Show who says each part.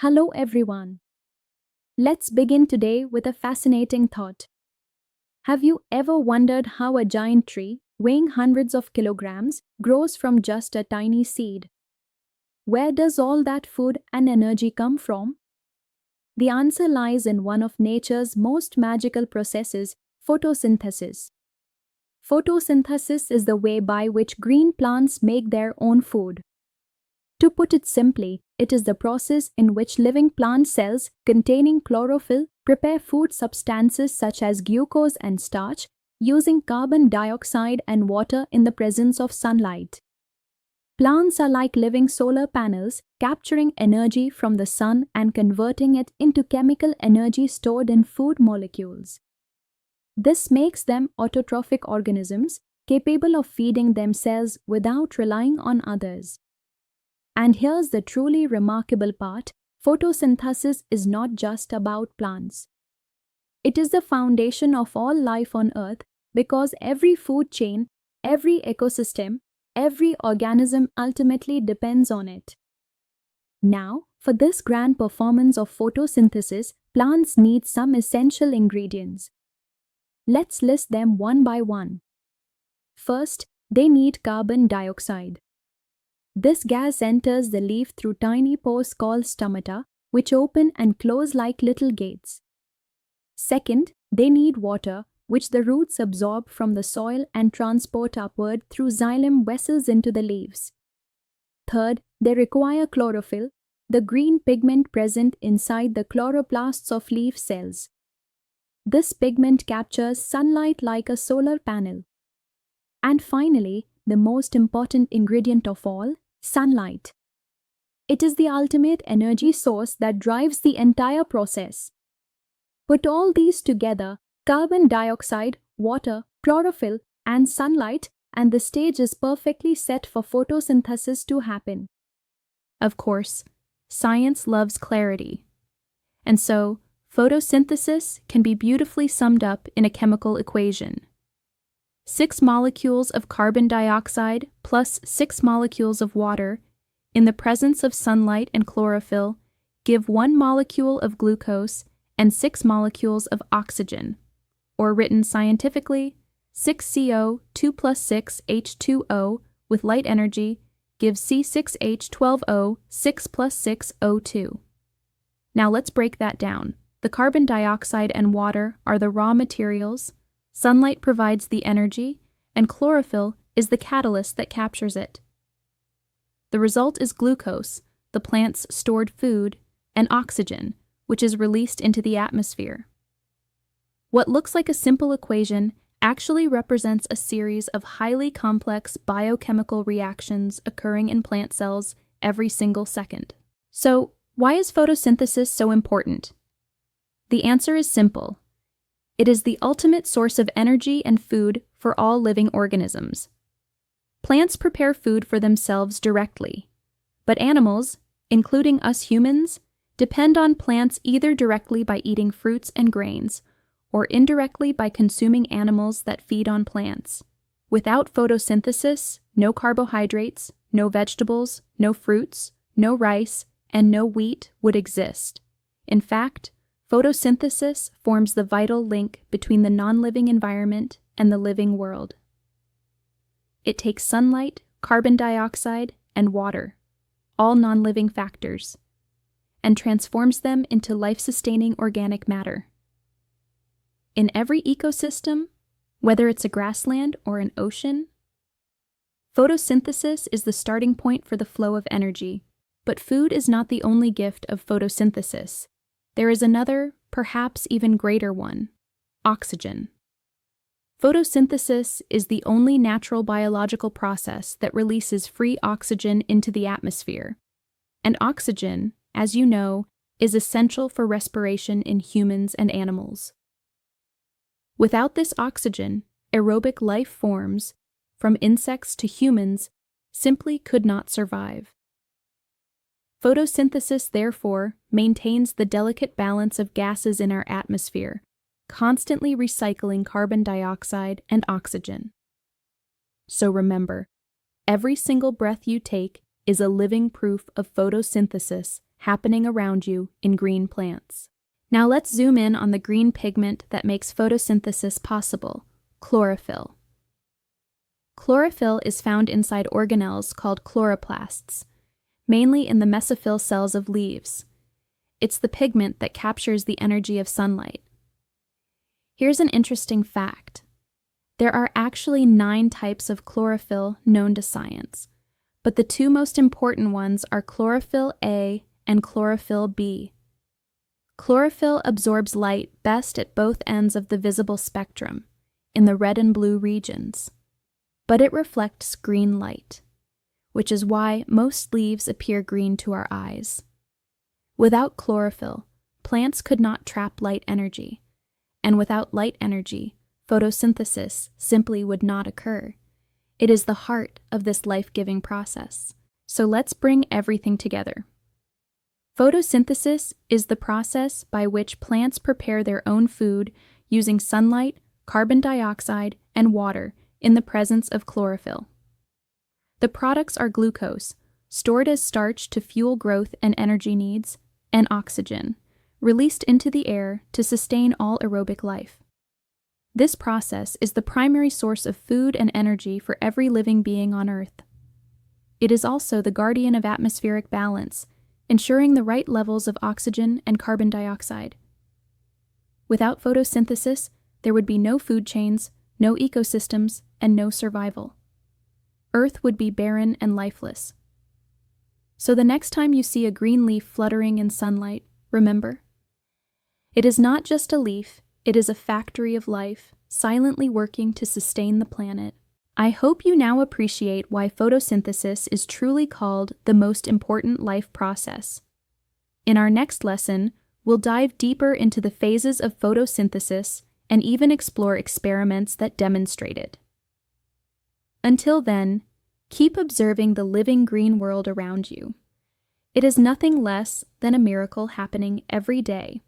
Speaker 1: Hello everyone. Let's begin today with a fascinating thought. Have you ever wondered how a giant tree, weighing hundreds of kilograms, grows from just a tiny seed? Where does all that food and energy come from? The answer lies in one of nature's most magical processes, photosynthesis. Photosynthesis is the way by which green plants make their own food. To put it simply, it is the process in which living plant cells containing chlorophyll prepare food substances such as glucose and starch using carbon dioxide and water in the presence of sunlight. Plants are like living solar panels, capturing energy from the sun and converting it into chemical energy stored in food molecules. This makes them autotrophic organisms, capable of feeding themselves without relying on others. And here's the truly remarkable part: photosynthesis is not just about plants. It is the foundation of all life on Earth because every food chain, every ecosystem, every organism ultimately depends on it. Now, for this grand performance of photosynthesis, plants need some essential ingredients. Let's list them one by one. First, they need carbon dioxide. This gas enters the leaf through tiny pores called stomata, which open and close like little gates. Second, they need water, which the roots absorb from the soil and transport upward through xylem vessels into the leaves. Third, they require chlorophyll, the green pigment present inside the chloroplasts of leaf cells. This pigment captures sunlight like a solar panel. And finally, the most important ingredient of all, sunlight. It is the ultimate energy source that drives the entire process. Put all these together, carbon dioxide, water, chlorophyll, and sunlight, and the stage is perfectly set for photosynthesis to happen. Of course, science loves clarity. And so, photosynthesis can be beautifully summed up in a chemical equation. 6 molecules of carbon dioxide plus 6 molecules of water in the presence of sunlight and chlorophyll give 1 molecule of glucose and 6 molecules of oxygen, or written scientifically, 6CO 2 plus 6 H2O with light energy gives C6H12O 6 plus 6 O2. Now let's break that down. The carbon dioxide and water are the raw materials, sunlight provides the energy, and chlorophyll is the catalyst that captures it. The result is glucose, the plant's stored food, and oxygen, which is released into the atmosphere. What looks like a simple equation actually represents a series of highly complex biochemical reactions occurring in plant cells every single second. So, why is photosynthesis so important? The answer is simple. It is the ultimate source of energy and food for all living organisms. Plants prepare food for themselves directly, but animals, including us humans, depend on plants either directly by eating fruits and grains, or indirectly by consuming animals that feed on plants. Without photosynthesis, no carbohydrates, no vegetables, no fruits, no rice, and no wheat would exist. In fact, photosynthesis forms the vital link between the non-living environment and the living world. It takes sunlight, carbon dioxide, and water, all non-living factors, and transforms them into life-sustaining organic matter. In every ecosystem, whether it's a grassland or an ocean, photosynthesis is the starting point for the flow of energy. But food is not the only gift of photosynthesis. There is another, perhaps even greater one: oxygen. Photosynthesis is the only natural biological process that releases free oxygen into the atmosphere. And oxygen, as you know, is essential for respiration in humans and animals. Without this oxygen, aerobic life forms, from insects to humans, simply could not survive. Photosynthesis, therefore, maintains the delicate balance of gases in our atmosphere, constantly recycling carbon dioxide and oxygen. So remember, every single breath you take is a living proof of photosynthesis happening around you in green plants. Now let's zoom in on the green pigment that makes photosynthesis possible, chlorophyll. Chlorophyll is found inside organelles called chloroplasts, mainly in the mesophyll cells of leaves. It's the pigment that captures the energy of sunlight. Here's an interesting fact. There are actually 9 types of chlorophyll known to science, but the 2 most important ones are chlorophyll A and chlorophyll B. Chlorophyll absorbs light best at both ends of the visible spectrum, in the red and blue regions, but it reflects green light, which is why most leaves appear green to our eyes. Without chlorophyll, plants could not trap light energy, and without light energy, photosynthesis simply would not occur. It is the heart of this life-giving process. So let's bring everything together. Photosynthesis is the process by which plants prepare their own food using sunlight, carbon dioxide, and water in the presence of chlorophyll. The products are glucose, stored as starch to fuel growth and energy needs, and oxygen, released into the air to sustain all aerobic life. This process is the primary source of food and energy for every living being on Earth. It is also the guardian of atmospheric balance, ensuring the right levels of oxygen and carbon dioxide. Without photosynthesis, there would be no food chains, no ecosystems, and no survival. Earth would be barren and lifeless. So the next time you see a green leaf fluttering in sunlight, remember, it is not just a leaf, it is a factory of life, silently working to sustain the planet. I hope you now appreciate why photosynthesis is truly called the most important life process. In our next lesson, we'll dive deeper into the phases of photosynthesis and even explore experiments that demonstrate it. Until then, keep observing the living green world around you. It is nothing less than a miracle happening every day.